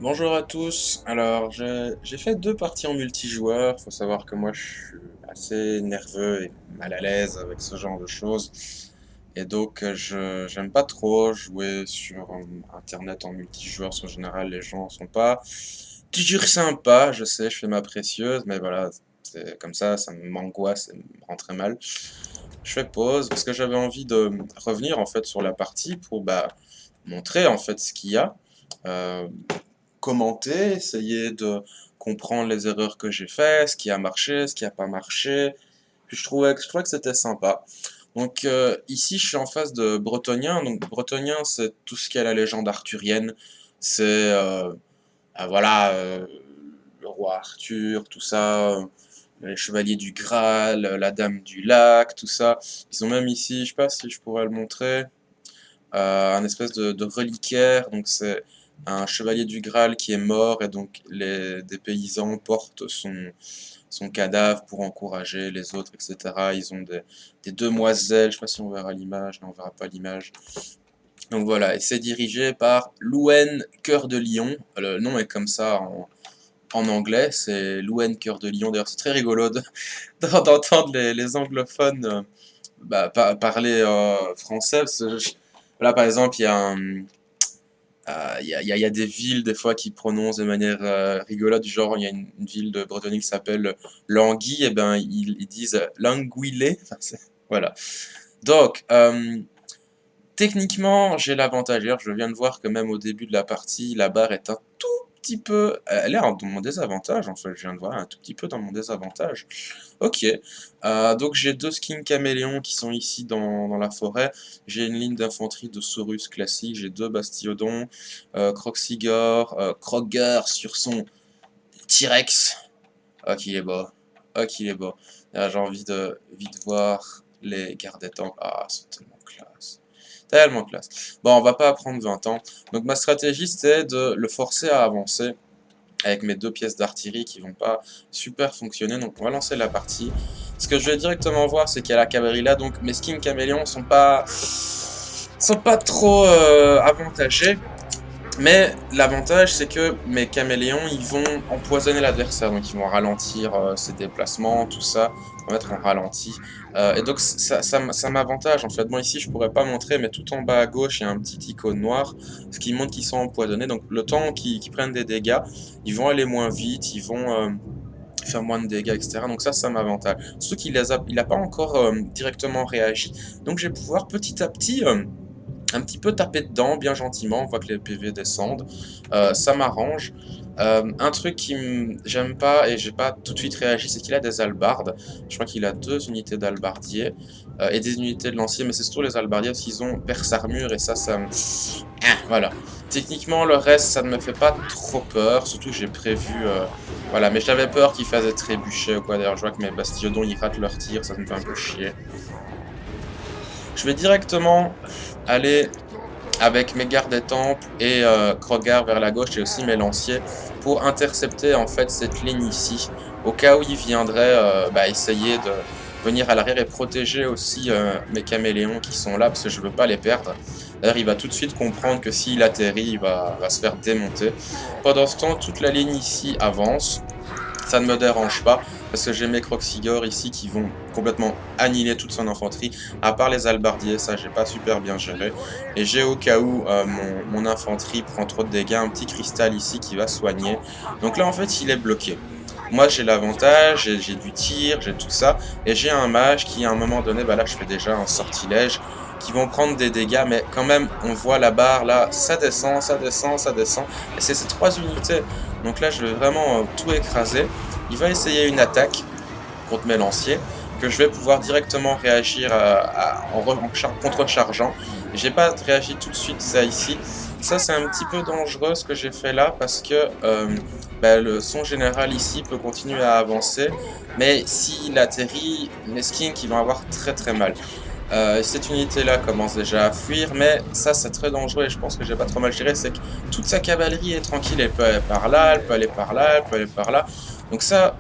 Bonjour à tous. Alors, j'ai fait deux parties en multijoueur. Faut savoir que moi, je suis assez nerveux et mal à l'aise avec ce genre de choses. Et donc, je j'aime pas trop jouer sur Internet en multijoueur. En général, les gens sont pas toujours sympas. Je sais, je fais ma précieuse, mais voilà, c'est comme ça m'angoisse et me rend très mal. Je fais pause parce que j'avais envie de revenir en fait sur la partie pour montrer en fait ce qu'il y a. Euh, Commenter, essayer de comprendre les erreurs que j'ai faites, ce qui a marché, ce qui a pas marché. Puis je trouvais que c'était sympa. Donc ici, je suis en face de Bretonien. Donc Bretonien, c'est tout ce qui est la légende arthurienne. C'est voilà, le roi Arthur, tout ça, les chevaliers du Graal, la dame du lac, tout ça. Ils ont même ici, je sais pas si je pourrais le montrer, un espèce de reliquaire. Donc c'est un chevalier du Graal qui est mort et donc des paysans portent son cadavre pour encourager les autres, etc. Ils ont des demoiselles, je sais pas si on verra l'image, non on verra pas l'image. Donc voilà, et c'est dirigé par Louen Cœur de Lion. Le nom est comme ça en anglais, c'est Louen Cœur de Lion. D'ailleurs, c'est très rigolo d'entendre les anglophones parler français. Là, par exemple, il y a des villes des fois qui prononcent de manière rigolote, du genre il y a une ville de Bretagne qui s'appelle Languille, et ben ils disent Languille. Enfin, voilà. Donc, techniquement, j'ai l'avantage. D'ailleurs, je viens de voir que même au début de la partie, la barre est un tout petit peu. Elle est dans mon désavantage, en fait. Je viens de voir un tout petit peu dans mon désavantage. Ok. Donc, j'ai deux skins caméléons qui sont ici dans la forêt. J'ai une ligne d'infanterie de Saurus classique. J'ai deux bastiodons. Croxigor. Kroger sur son T-Rex. Oh, qu'il est beau. Oh, qu'il est beau. J'ai envie de vite voir les gardes des temples. Ah, c'est tellement classe. Tellement classe. Bon, on va pas prendre 20 ans. Donc ma stratégie, c'est de le forcer à avancer avec mes deux pièces d'artillerie qui vont pas super fonctionner. Donc on va lancer la partie. Ce que je vais directement voir, c'est qu'il y a la cavalerie là. Donc mes skins caméléons sont pas trop avantagés. Mais l'avantage, c'est que mes caméléons, ils vont empoisonner l'adversaire, donc ils vont ralentir ses déplacements, tout ça, vont mettre en ralenti. Et donc ça m'avantage en fait. Bon, ici, je pourrais pas montrer, mais tout en bas à gauche, il y a un petit icône noir, ce qui montre qu'ils sont empoisonnés. Donc le temps qu'ils prennent des dégâts, ils vont aller moins vite, ils vont faire moins de dégâts, etc. Donc ça m'avantage. Surtout il a pas encore directement réagi. Donc je vais pouvoir petit à petit un petit peu taper dedans, bien gentiment, on voit que les PV descendent, ça m'arrange. Un truc j'aime pas et j'ai pas tout de suite réagi, c'est qu'il a des halbardes. Je crois qu'il a deux unités d'halbardier et des unités de lancier, mais c'est surtout les halbardiers parce qu'ils ont perce armure et ça me... voilà. Techniquement, le reste, ça ne me fait pas trop peur, surtout que j'ai prévu... voilà, mais j'avais peur qu'ils fassent des trébuchets ou quoi. D'ailleurs, je vois que mes bastiodons, ils ratent leur tir, ça me fait un peu chier. Je vais directement aller avec mes gardes des temples et Krogar vers la gauche et aussi mes lanciers pour intercepter en fait cette ligne ici au cas où il viendrait essayer de venir à l'arrière et protéger aussi mes caméléons qui sont là parce que je veux pas les perdre. D'ailleurs il va tout de suite comprendre que s'il atterrit il va se faire démonter. Pendant ce temps toute la ligne ici avance. Ça ne me dérange pas, parce que j'ai mes Croxigor ici qui vont complètement annihiler toute son infanterie, à part les halbardiers, ça j'ai pas super bien géré. Et j'ai au cas où mon infanterie prend trop de dégâts, un petit cristal ici qui va soigner. Donc là en fait il est bloqué. Moi j'ai l'avantage, j'ai du tir, j'ai tout ça, et j'ai un mage qui à un moment donné, là je fais déjà un sortilège, qui vont prendre des dégâts, mais quand même on voit la barre là, ça descend, ça descend, ça descend, et c'est ces trois unités. Donc là je vais vraiment tout écraser. Il va essayer une attaque contre mes lanciers, que je vais pouvoir directement réagir en contre-chargeant. J'ai pas réagi tout de suite ça ici. Ça c'est un petit peu dangereux ce que j'ai fait là parce que son général ici peut continuer à avancer, mais s'il atterrit, mes skins qui vont avoir très très mal. Cette unité là commence déjà à fuir, mais ça c'est très dangereux et je pense que j'ai pas trop mal géré, c'est que toute sa cavalerie est tranquille, elle peut aller par là, elle peut aller par là, elle peut aller par là. Donc ça,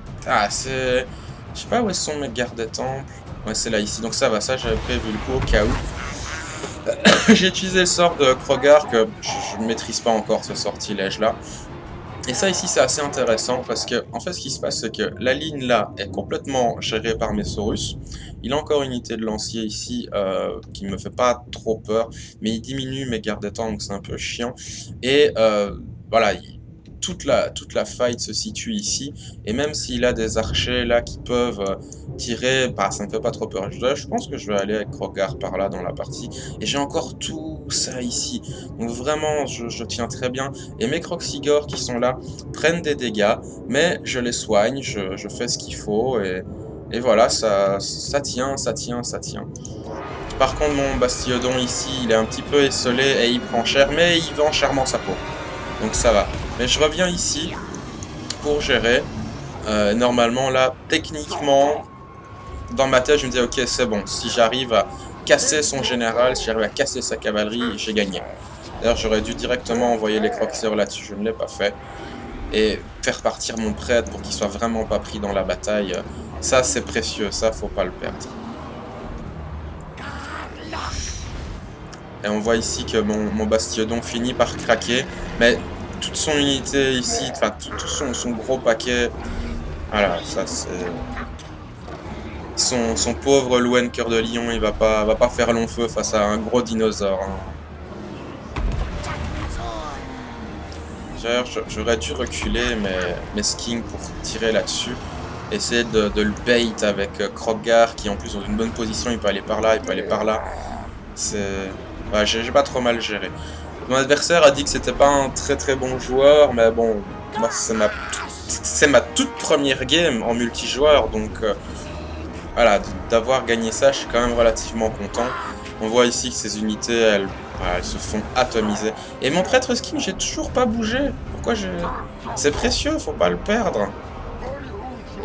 c'est... Je sais pas où sont mes gardes des temples. Ouais, c'est là, ici. Donc ça va, ça j'avais prévu le coup au cas où. J'ai utilisé le sort de Krogar que je ne maîtrise pas encore, ce sortilège là. Et ça ici c'est assez intéressant parce que en fait ce qui se passe c'est que la ligne là est complètement gérée par mes Saurus. Il a encore une unité de lancier ici qui me fait pas trop peur, mais il diminue mes gardes de temps donc c'est un peu chiant. Et voilà, toute la fight se situe ici, et même s'il a des archers là qui peuvent tirer, bah, ça me fait pas trop peur. Je pense que je vais aller avec Krogar par là dans la partie, et j'ai encore tout ça ici, donc vraiment je tiens très bien, et mes Kroxigor qui sont là prennent des dégâts, mais je les soigne, je fais ce qu'il faut, et voilà, ça tient, ça tient, ça tient. Par contre mon Bastiodon ici, il est un petit peu esselé et il prend cher, mais il vend chèrement sa peau. Donc ça va. Mais je reviens ici pour gérer. Normalement là, techniquement, dans ma tête, je me disais ok c'est bon. Si j'arrive à casser son général, si j'arrive à casser sa cavalerie, j'ai gagné. D'ailleurs j'aurais dû directement envoyer les Kroxigor là-dessus, je ne l'ai pas fait. Et faire partir mon prêtre pour qu'il soit vraiment pas pris dans la bataille. Ça c'est précieux, ça faut pas le perdre. Et on voit ici que mon Bastiodon finit par craquer, mais toute son unité ici, enfin tout son gros paquet, voilà, ça c'est... Son pauvre Louen Cœur de Lion, il va pas faire long feu face à un gros dinosaure. Hein. J'aurais dû reculer mes skins pour tirer là-dessus. Essayer de le bait avec Krogar qui en plus dans une bonne position, il peut aller par là, il peut aller par là. C'est... Ouais, j'ai pas trop mal géré. Mon adversaire a dit que c'était pas un très bon joueur, mais bon, moi c'est ma toute première game en multijoueur, donc voilà, d'avoir gagné ça, je suis quand même relativement content. On voit ici que ces unités, elles se font atomiser. Et mon prêtre skin, j'ai toujours pas bougé. Pourquoi j'ai... C'est précieux, faut pas le perdre.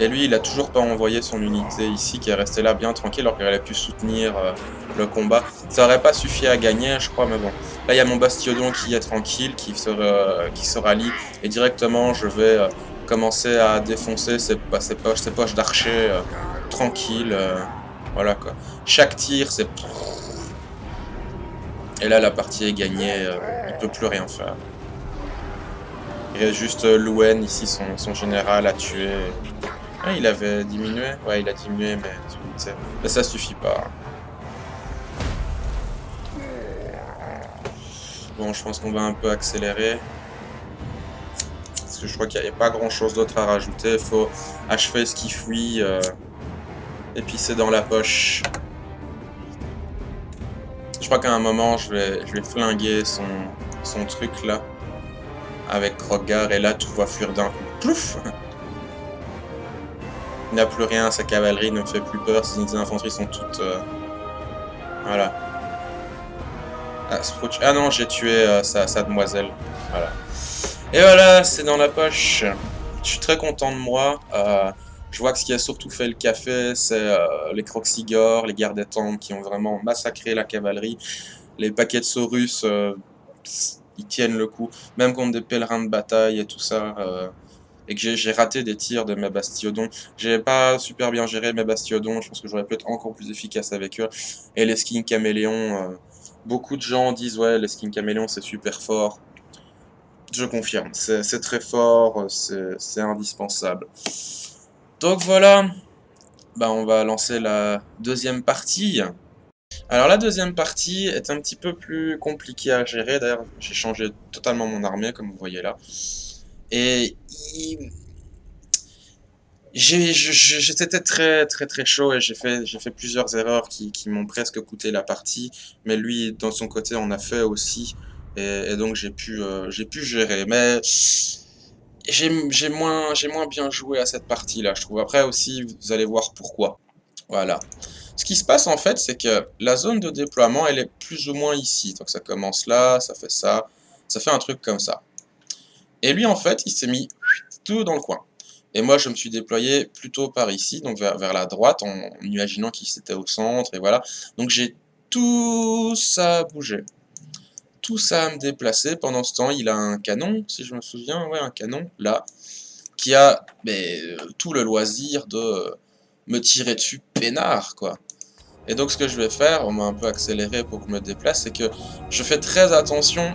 Et lui, il a toujours pas envoyé son unité ici, qui est restée là bien tranquille, alors qu'elle aurait pu soutenir le combat. Ça aurait pas suffi à gagner, je crois, mais bon. Là, il y a mon Bastiodon qui est tranquille, qui se rallie, et directement, je vais commencer à défoncer ses poches d'archer tranquille. Voilà, quoi. Chaque tir, c'est... Et là, la partie est gagnée, il peut plus rien faire. Il reste juste Louen, ici, son général, à tuer. Ah, il avait diminué? Ouais, il a diminué, mais ça suffit pas. Bon, je pense qu'on va un peu accélérer. Parce que je crois qu'il n'y avait pas grand chose d'autre à rajouter. Il faut achever ce qui fuit. Et puis c'est dans la poche. Je crois qu'à un moment, je vais flinguer son truc là. Avec Krogar. Et là, tout va fuir d'un coup. Plouf! Il n'a plus rien, sa cavalerie ne me fait plus peur, ses unités d'infanterie sont toutes... Voilà. Ah non, j'ai tué sa demoiselle. Voilà. Et voilà, c'est dans la poche. Je suis très content de moi. Je vois que ce qui a surtout fait le café, c'est les Kroxigor, les gardes des temples qui ont vraiment massacré la cavalerie. Les paquets de Saurus, ils tiennent le coup. Même contre des pèlerins de bataille et tout ça... et que j'ai raté des tirs de mes Bastiodons. J'ai pas super bien géré mes Bastiodons, je pense que j'aurais pu être encore plus efficace avec eux. Et les skins caméléons, beaucoup de gens disent ouais, les skins caméléons c'est super fort. Je confirme, c'est très fort, c'est indispensable. Donc voilà, bah, on va lancer la deuxième partie. Alors la deuxième partie est un petit peu plus compliquée à gérer, d'ailleurs j'ai changé totalement mon armée comme vous voyez là. Et j'étais très chaud et j'ai fait plusieurs erreurs qui m'ont presque coûté la partie, mais lui dans son côté en a fait aussi, et donc j'ai pu gérer, mais j'ai moins bien joué à cette partie là, je trouve. Après aussi vous allez voir pourquoi. Voilà. Ce qui se passe en fait, c'est que la zone de déploiement elle est plus ou moins ici, donc ça commence là, ça fait un truc comme ça. Et lui, en fait, il s'est mis tout dans le coin. Et moi, je me suis déployé plutôt par ici, donc vers la droite, en imaginant qu'il était au centre, et voilà. Donc j'ai tout ça à bouger. Tout ça à me déplacer. Pendant ce temps, il a un canon, si je me souviens, ouais, un canon, là, qui a tout le loisir de me tirer dessus peinard, quoi. Et donc, ce que je vais faire, on m'a un peu accéléré pour que je me déplace, c'est que je fais très attention.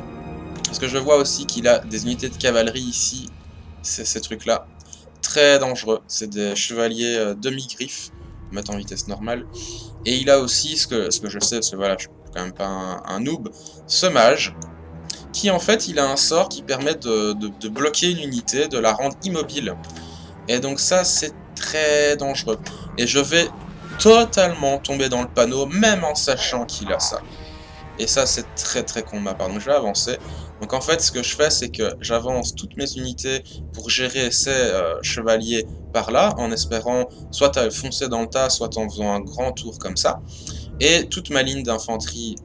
Parce que je vois aussi qu'il a des unités de cavalerie ici ces trucs-là. Très dangereux. C'est des chevaliers demi-griffes, mettre en vitesse normale. Et il a aussi, ce que je sais, parce que voilà, je suis quand même pas un noob, ce mage, qui en fait, il a un sort qui permet de bloquer une unité, de la rendre immobile. Et donc ça, c'est très dangereux. Et je vais totalement tomber dans le panneau, même en sachant qu'il a ça. Et ça, c'est très très con de ma part. Donc je vais avancer. Donc en fait, ce que je fais, c'est que j'avance toutes mes unités pour gérer ces chevaliers par là, en espérant soit foncer dans le tas, soit en faisant un grand tour comme ça. Et toute ma ligne d'infanterie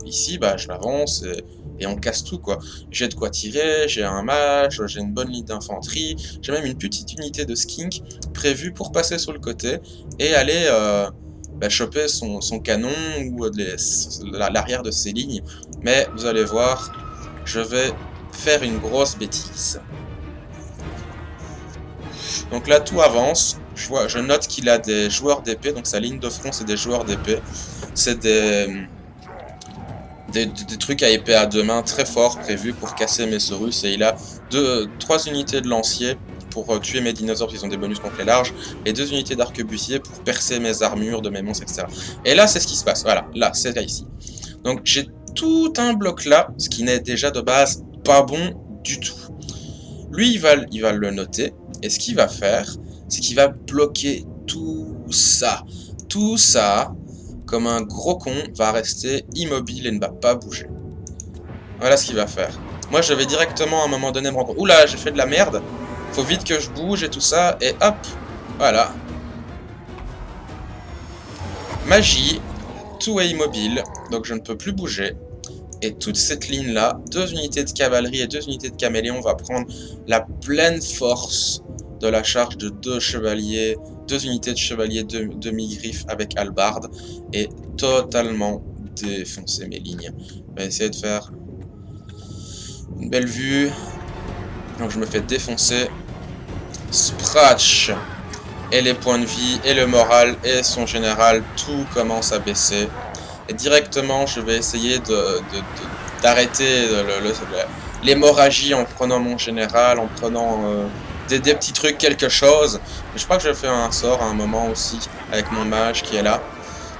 ici, bah, je l'avance et on casse tout, quoi. J'ai de quoi tirer, j'ai un mage, j'ai une bonne ligne d'infanterie, j'ai même une petite unité de skink prévue pour passer sur le côté et aller bah, choper son canon ou l'arrière de ses lignes. Mais vous allez voir, je vais faire une grosse bêtise. Donc là, tout avance. Je note qu'il a des joueurs d'épée, donc sa ligne de front, c'est des joueurs d'épée. C'est des trucs à épée à deux mains très forts prévus pour casser mes Saurus. Et il a 3 unités de lancier pour tuer mes dinosaures, ils ont des bonus contre les larges, et 2 unités d'arquebusier pour percer mes armures de mes monstres, etc. Et là, c'est ce qui se passe. Voilà, là, c'est là ici. Donc j'ai tout un bloc là, ce qui n'est déjà de base pas bon du tout. Lui, il va le noter, et ce qu'il va faire, c'est qu'il va bloquer tout ça. Tout ça, comme un gros con, va rester immobile et ne va pas bouger. Voilà ce qu'il va faire. Moi, je vais directement à un moment donné me rendre compte. Oula, j'ai fait de la merde. Faut vite que je bouge et tout ça. Et hop, voilà. Magie. Tout est immobile, donc je ne peux plus bouger. Et toute cette ligne-là, 2 unités de cavalerie et 2 unités de caméléon va prendre la pleine force de la charge de 2 chevaliers, 2 unités de chevaliers demi-griffes avec hallebarde et totalement défoncer mes lignes. Je vais essayer de faire une belle vue. Donc je me fais défoncer. Scratch. Et les points de vie, et le moral, et son général, tout commence à baisser. Et directement, je vais essayer d'arrêter l'hémorragie en prenant mon général, en prenant des petits trucs, quelque chose. Mais je crois que je vais faire un sort à un moment aussi, avec mon mage qui est là.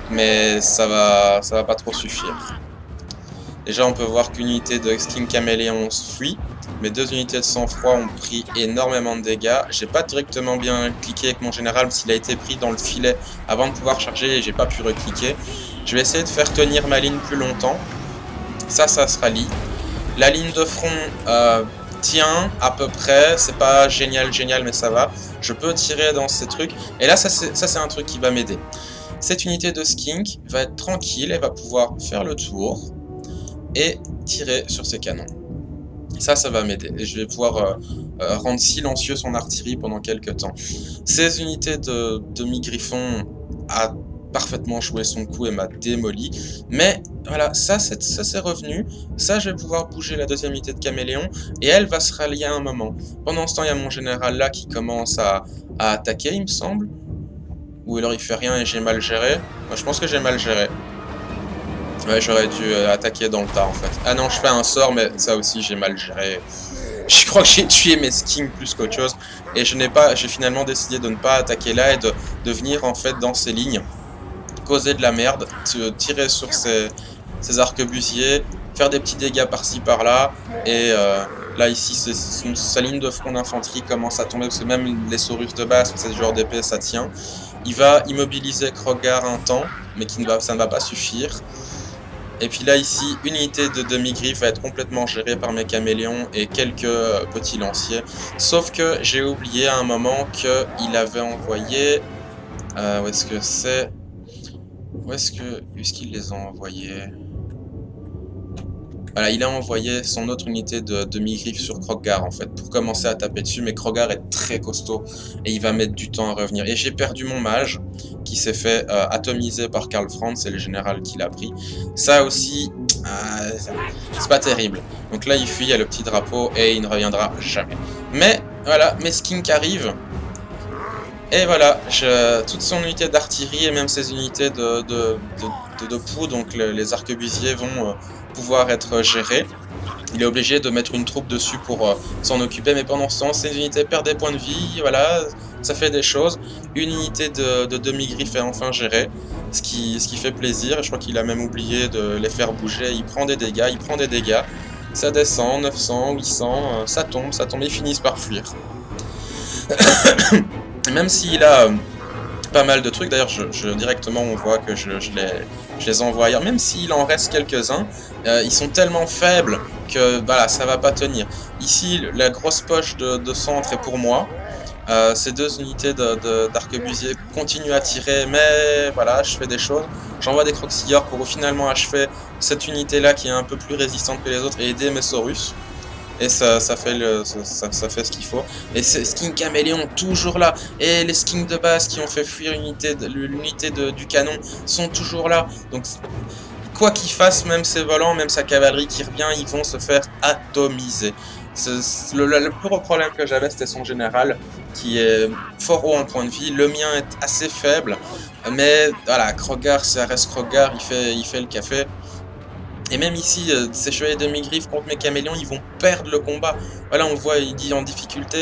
Mais ça va pas trop suffire. Déjà, on peut voir qu'une unité de Skin Caméléon fuit. Mes 2 unités de sang-froid ont pris énormément de dégâts. J'ai pas directement bien cliqué avec mon général parce qu'il a été pris dans le filet avant de pouvoir charger et j'ai pas pu recliquer. Je vais essayer de faire tenir ma ligne plus longtemps. Ça se rallie. La ligne de front tient à peu près. C'est pas génial, mais ça va. Je peux tirer dans ces trucs. Et là, ça c'est un truc qui va m'aider. Cette unité de skink va être tranquille. Elle va pouvoir faire le tour et tirer sur ses canons. Ça va m'aider. Et je vais pouvoir rendre silencieux son artillerie pendant quelques temps. Ces unités de demi-griffon a parfaitement joué son coup et m'a démoli. Mais voilà, ça c'est revenu. Ça, je vais pouvoir bouger la 2e unité de caméléon. Et elle va se rallier à un moment. Pendant ce temps, il y a mon général là qui commence à attaquer, il me semble. Ou alors il fait rien et j'ai mal géré. Moi, je pense que j'ai mal géré. Ouais, j'aurais dû attaquer dans le tas en fait. Ah non, je fais un sort, mais ça aussi j'ai mal géré. Je crois que j'ai tué mes skins plus qu'autre chose. Et j'ai finalement décidé de ne pas attaquer là et de venir en fait dans ces lignes. Causer de la merde, tirer sur ces arquebusiers, faire des petits dégâts par-ci par-là. Et là ici, sa ligne de front d'infanterie commence à tomber, parce que même les Saurus de base, c'est ce genre d'épée, ça tient. Il va immobiliser Krogar un temps, mais ça ne va pas suffire. Et puis là ici, une unité de demi-griffe va être complètement gérée par mes caméléons et quelques petits lanciers. Sauf que j'ai oublié à un moment qu'il avait envoyé... où est-ce que c'est? Où est-ce qu'il les a envoyés? Voilà, il a envoyé son autre unité de demi-griffe sur Krogar en fait, pour commencer à taper dessus, mais Krogar est très costaud et il va mettre du temps à revenir. Et j'ai perdu mon mage, qui s'est fait atomiser par Karl Franz, c'est le général qui l'a pris. Ça aussi, c'est pas terrible. Donc là il fuit, il y a le petit drapeau et il ne reviendra jamais. Mais voilà, mes skinks arrivent. Et voilà, toute son unité d'artillerie et même ses unités de poudre, donc les arquebusiers vont pouvoir être gérés. Il est obligé de mettre une troupe dessus pour s'en occuper, mais pendant ce temps, ces unités perdent des points de vie, voilà, ça fait des choses. Une unité de demi-griffe est enfin gérée, ce qui fait plaisir. Je crois qu'il a même oublié de les faire bouger. Il prend des dégâts, il prend des dégâts. Ça descend, 900, 800, ça tombe, ils finissent par fuir. Même s'il a pas mal de trucs, d'ailleurs directement on voit que je les envoie ailleurs, même s'il en reste quelques-uns, ils sont tellement faibles que voilà, ça va pas tenir. Ici, la grosse poche de centre est pour moi. Ces deux unités d'arquebusier continuent à tirer, mais voilà, je fais des choses. J'envoie des croxilleurs pour finalement achever cette unité-là qui est un peu plus résistante que les autres et aider mes Saurus. Et ça fait ce qu'il faut. Et ces skins caméléons toujours là. Et les skins de base qui ont fait fuir l'unité du canon sont toujours là. Donc quoi qu'il fasse, même ses volants, même sa cavalerie qui revient, ils vont se faire atomiser. Le plus gros problème que j'avais, c'était son général, qui est fort haut en point de vie. Le mien est assez faible, mais voilà, Krogar, ça reste Krogar, il fait le café. Et même ici, ces chevaliers demi-griffe contre mes caméléons, ils vont perdre le combat. Voilà, on voit, il dit en difficulté.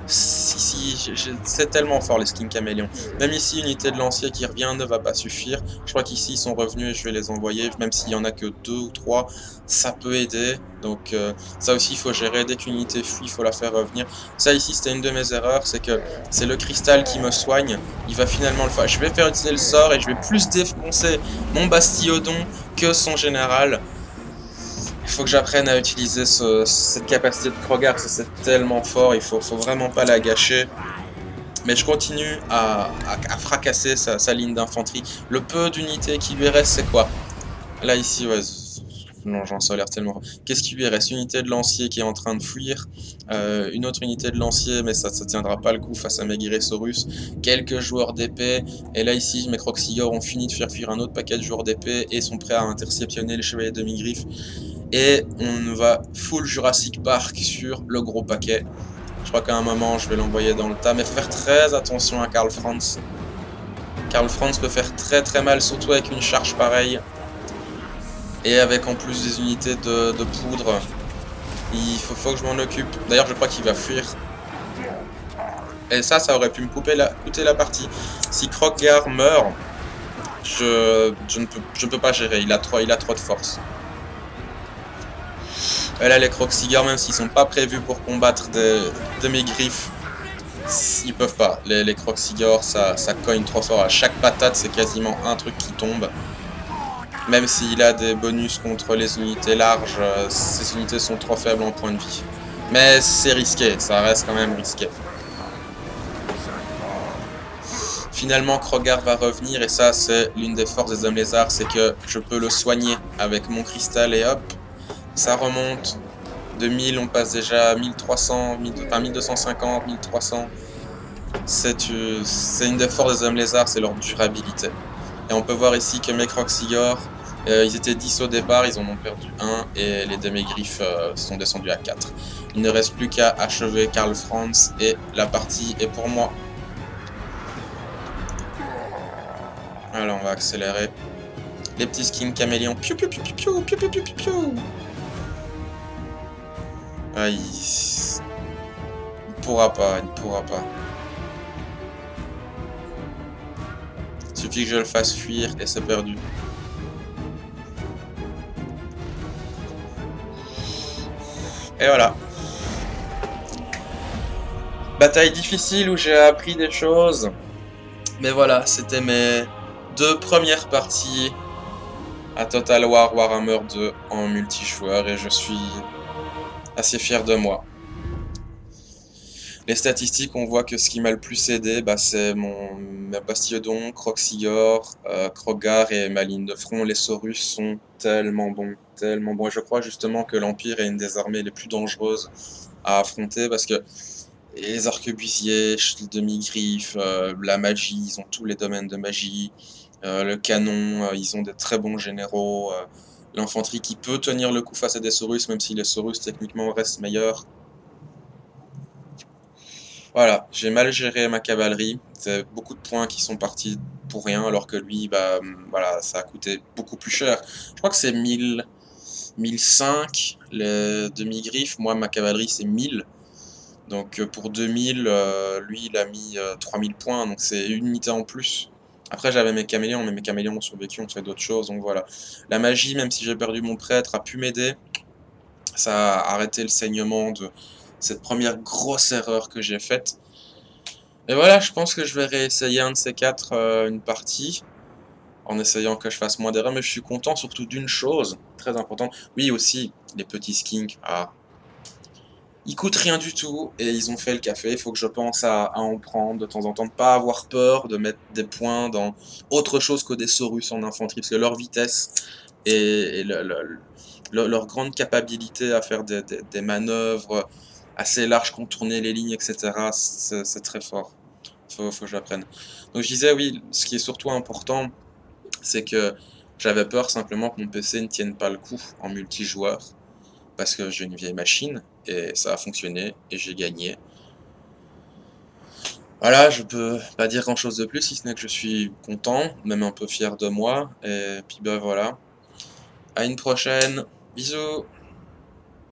C'est tellement fort les skins caméléons. Même ici, unité de lancier qui revient ne va pas suffire. Je crois qu'ici, ils sont revenus et je vais les envoyer. Même s'il y en a que 2 ou 3, ça peut aider. Donc ça aussi, il faut gérer. Dès qu'une unité fuit, il faut la faire revenir. Ça ici, c'était une de mes erreurs. C'est que c'est le cristal qui me soigne. Il va finalement le faire. Je vais faire utiliser le sort et je vais plus défoncer mon Bastiodon que son général. Il faut que j'apprenne à utiliser cette capacité de Krogar, c'est tellement fort, il faut vraiment pas la gâcher. Mais je continue à fracasser sa ligne d'infanterie. Le peu d'unités qui lui reste, c'est quoi? Là, ici, ouais, non, j'en sors l'air tellement. Qu'est-ce qui lui reste? Une unité de lancier qui est en train de fuir, une autre unité de lancier, mais ça tiendra pas le coup face à mes Gyrésaurus, quelques joueurs d'épée, et là ici mes Croxigors ont fini de faire fuir un autre paquet de joueurs d'épée et sont prêts à interceptionner les chevaliers demi-griffe. Et on va full Jurassic Park sur le gros paquet. Je crois qu'à un moment je vais l'envoyer dans le tas, mais faut faire très attention à Karl Franz. Karl Franz peut faire très mal, surtout avec une charge pareille. Et avec en plus des unités de poudre. Il faut que je m'en occupe. D'ailleurs je crois qu'il va fuir. Et ça aurait pu me coûter la partie. Si Krogar meurt, je ne peux pas gérer, il a trop de force. Et là les Croxigars, même s'ils sont pas prévus pour combattre de mes griffes, ils peuvent pas. Les Croxigars, ça cogne trop fort. À chaque patate, c'est quasiment un truc qui tombe. Même s'il a des bonus contre les unités larges, ces unités sont trop faibles en point de vie. Mais c'est risqué, ça reste quand même risqué. Finalement, Krogar va revenir et ça, c'est l'une des forces des hommes lézards, c'est que je peux le soigner avec mon cristal et hop, ça remonte. De 1000, on passe déjà à 1300, 1250, 1300. C'est une des forces des hommes lézards, c'est leur durabilité. Et on peut voir ici que mes Croxigors, ils étaient 10 au départ, ils en ont perdu 1 et les demi-griffes sont descendus à 4. Il ne reste plus qu'à achever Karl Franz et la partie est pour moi. Alors on va accélérer. Les petits skins caméléons. Piou piou piou piou piou piou piou piou piou. Ah, il pourra pas, il ne pourra pas. Il suffit que je le fasse fuir et c'est perdu. Et voilà. Bataille difficile où j'ai appris des choses. Mais voilà, c'était mes 2 premières parties à Total War Warhammer 2 en multijoueur et je suis assez fier de moi. Les statistiques, on voit que ce qui m'a le plus aidé, c'est ma Bastiodon, Croxigor, Krogar et ma ligne de front. Les Saurus sont tellement bons, tellement bons. Et je crois justement que l'Empire est une des armées les plus dangereuses à affronter parce que les arquebusiers, les demi-griffes, la magie, ils ont tous les domaines de magie. Le canon, ils ont des très bons généraux. L'infanterie qui peut tenir le coup face à des Saurus, même si les Saurus techniquement restent meilleurs. Voilà, j'ai mal géré ma cavalerie. C'est beaucoup de points qui sont partis pour rien, alors que lui, voilà, ça a coûté beaucoup plus cher. Je crois que c'est 1000 1005, les demi-griffes. Moi, ma cavalerie, c'est 1000. Donc pour 2000, lui, il a mis 3000 points, donc c'est une unité en plus. Après, j'avais mes caméléons, mais mes caméléons ont survécu, ont fait d'autres choses, donc voilà. La magie, même si j'ai perdu mon prêtre, a pu m'aider. Ça a arrêté le saignement de cette première grosse erreur que j'ai faite. Et voilà, je pense que je vais réessayer un de ces quatre, une partie, en essayant que je fasse moins d'erreurs, mais je suis content surtout d'une chose, très importante. Oui, aussi, les petits skinks. Ah, ils coûtent rien du tout, et ils ont fait le café. Il faut que je pense à en prendre de temps en temps, de pas avoir peur de mettre des points dans autre chose que des Saurus en infanterie, parce que leur vitesse et leur grande capacité à faire des manœuvres assez larges, contourner les lignes, etc., c'est très fort. Faut que j'apprenne. Donc je disais, oui, ce qui est surtout important, c'est que j'avais peur simplement que mon PC ne tienne pas le coup en multijoueur, parce que j'ai une vieille machine, et ça a fonctionné, et j'ai gagné. Voilà, je peux pas dire grand chose de plus, si ce n'est que je suis content, même un peu fier de moi, et puis ben voilà. À une prochaine, bisous!